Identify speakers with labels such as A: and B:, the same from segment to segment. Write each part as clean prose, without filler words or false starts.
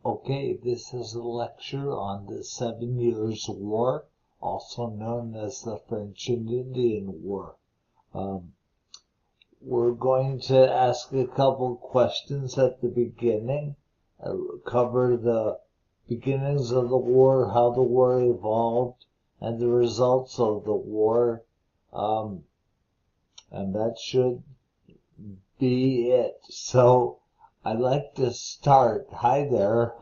A: Okay, this is a lecture on the 7 Years' War, also known as the French and Indian War. We're going to ask a couple questions at the beginning, cover the beginnings of the war, how the war evolved, and the results of the war, and that should be it. So I'd like to start. Hi there.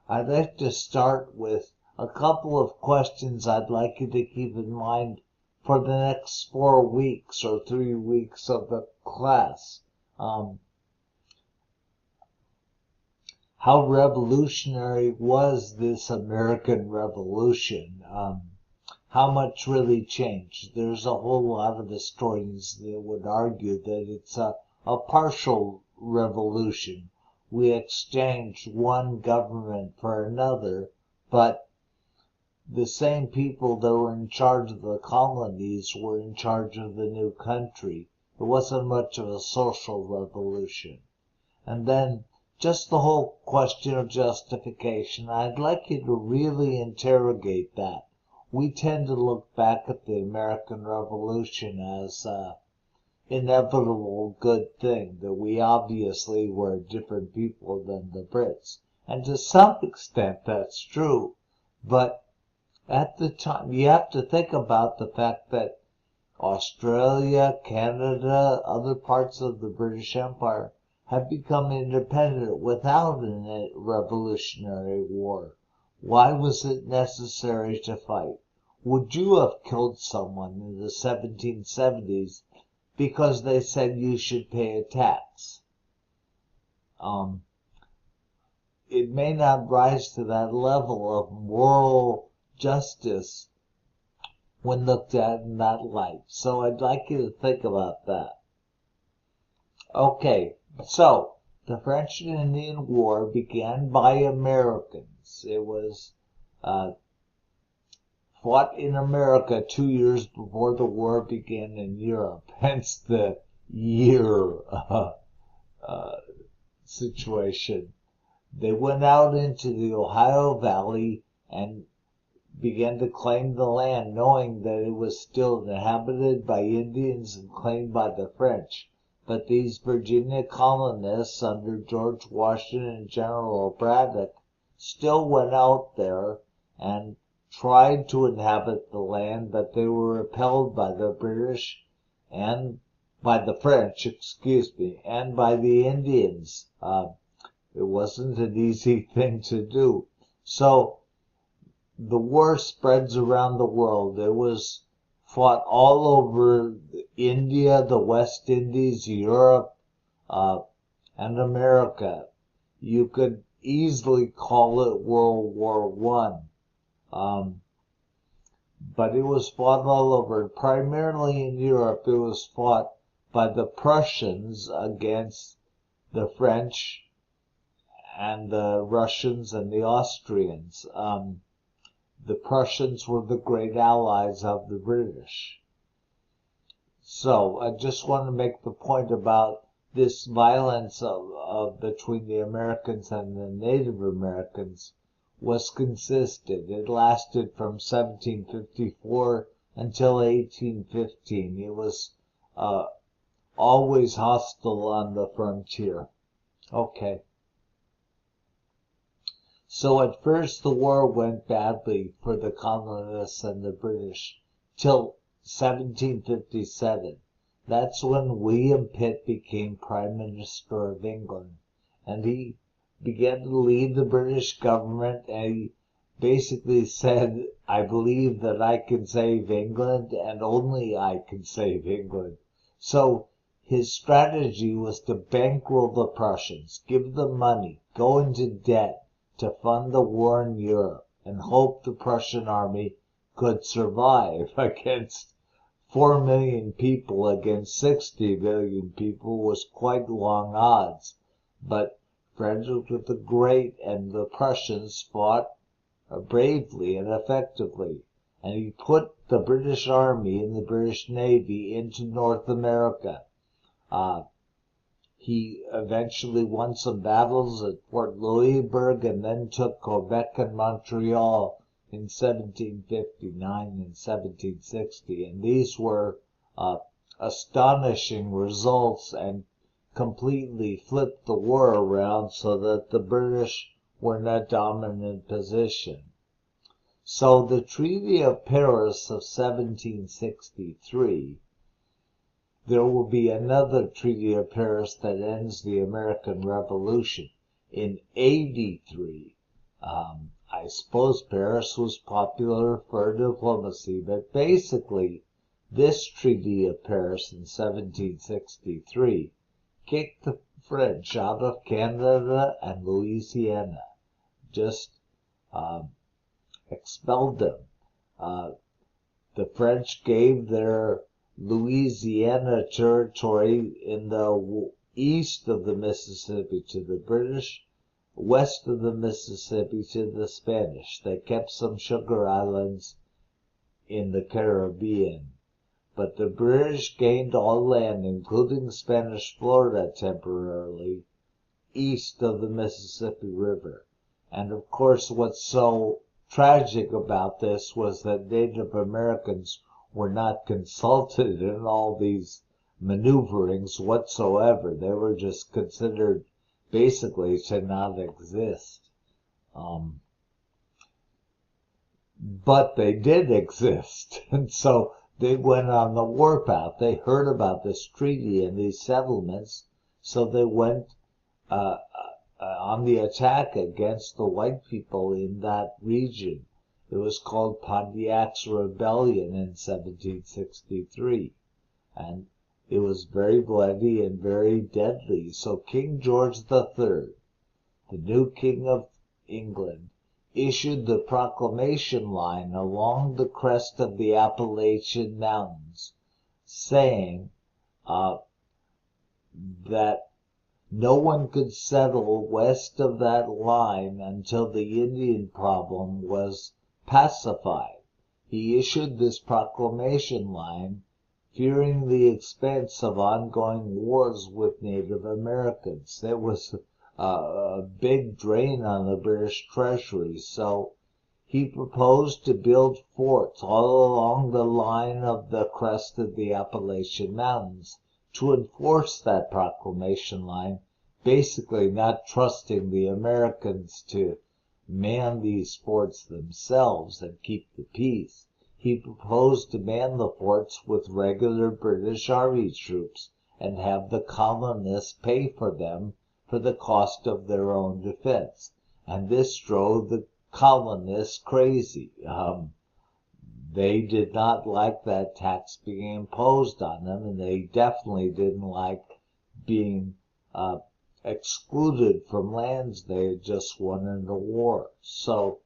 A: I'd like to start with a couple of questions I'd like you to keep in mind for the next 4 weeks or 3 weeks of the class. How revolutionary was this American Revolution? How much really changed? There's a whole lot of historians that would argue that it's a partial revolution. We exchanged one government for another, but the same people that were in charge of the colonies were in charge of the new country. It wasn't much of a social revolution. And then just the whole question of justification, I'd like you to really interrogate that. We tend to look back at the American Revolution as an inevitable good thing, that we obviously were different people than the Brits. And to some extent that's true, but at the time you have to think about the fact that Australia, Canada, other parts of the British Empire have become independent without a revolutionary war. Why was it necessary to fight? Would you have killed someone in the 1770s because they said you should pay a tax? It may not rise to that level of moral justice when looked at in that light. So I'd like you to think about that. Okay, so the French and Indian War began by Americans. It was fought in America 2 years before the war began in Europe, hence the year situation. They went out into the Ohio Valley and began to claim the land, knowing that it was still inhabited by Indians and claimed by the French. But these Virginia colonists under George Washington and General Braddock still went out there and tried to inhabit the land, but they were repelled by the British and by the French, and by the Indians. It wasn't an easy thing to do. So the war spreads around the world. It was fought all over India, the West Indies, Europe, and America. You could easily call it World War I. But it was fought all over. Primarily in Europe, it was fought by the Prussians against the French and the Russians and the Austrians. The Prussians were the great allies of the British. So I just want to make the point about this violence between the Americans and the Native Americans was consistent. It lasted from 1754 until 1815. It was always hostile on the frontier. Okay. So at first the war went badly for the colonists and the British till 1757. That's when William Pitt became Prime Minister of England, and he began to lead the British government, and he basically said, I believe that I can save England and only I can save England. So his strategy was to bankroll the Prussians, give them money, go into debt to fund the war in Europe, and hope the Prussian army could survive against 4 million people against 60 million people was quite long odds. But Frederick the Great and the Prussians fought bravely and effectively, and he put the British Army and the British Navy into North America. He eventually won some battles at Fort Louisbourg and then took Quebec and Montreal in 1759 and 1760. And these were astonishing results and completely flipped the war around so that the British were in a dominant position. So the Treaty of Paris of 1763, there will be another Treaty of Paris that ends the American Revolution in 83. I suppose Paris was popular for diplomacy, but basically this Treaty of Paris in 1763 kicked the French out of Canada and Louisiana, just expelled them. The French gave their Louisiana territory in the east of the Mississippi to the British, west of the Mississippi to the Spanish. They kept some sugar islands in the Caribbean. But the British gained all land, including Spanish Florida temporarily, east of the Mississippi River. And of course, what's so tragic about this was that Native Americans were not consulted in all these maneuverings whatsoever. They were just considered basically to not exist. But they did exist, and so they went on the warpath. They heard about this treaty and these settlements, so they went on the attack against the white people in that region. It was called Pontiac's Rebellion in 1763, and it was very bloody and very deadly. So King George III, the new king of England, issued the proclamation line along the crest of the Appalachian Mountains, saying that no one could settle west of that line until the Indian problem was pacified. He issued this proclamation line fearing the expense of ongoing wars with Native Americans. There was a big drain on the British treasury, so he proposed to build forts all along the line of the crest of the Appalachian Mountains to enforce that proclamation line, basically not trusting the Americans to man these forts themselves and keep the peace. He proposed to man the forts with regular British Army troops and have the colonists pay for them for the cost of their own defense. And this drove the colonists crazy. They did not like that tax being imposed on them, and they definitely didn't like being excluded from lands they had just won in the war. So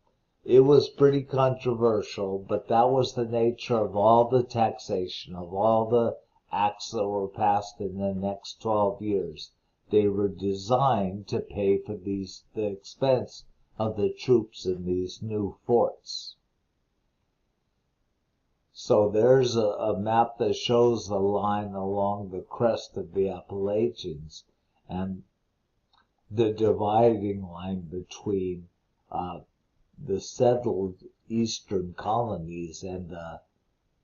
A: it was pretty controversial, but that was the nature of all the taxation, of all the acts that were passed in the next 12 years. They were designed to pay for the expense of the troops in these new forts. So there's a map that shows the line along the crest of the Appalachians and the dividing line between the settled eastern colonies and the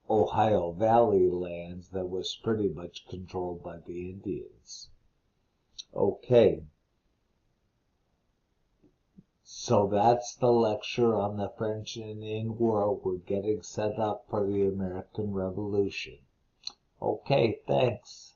A: Ohio Valley lands that was pretty much controlled by the Indians. Okay. So that's the lecture on the French and Indian War. We're getting set up for the American Revolution. Okay, thanks.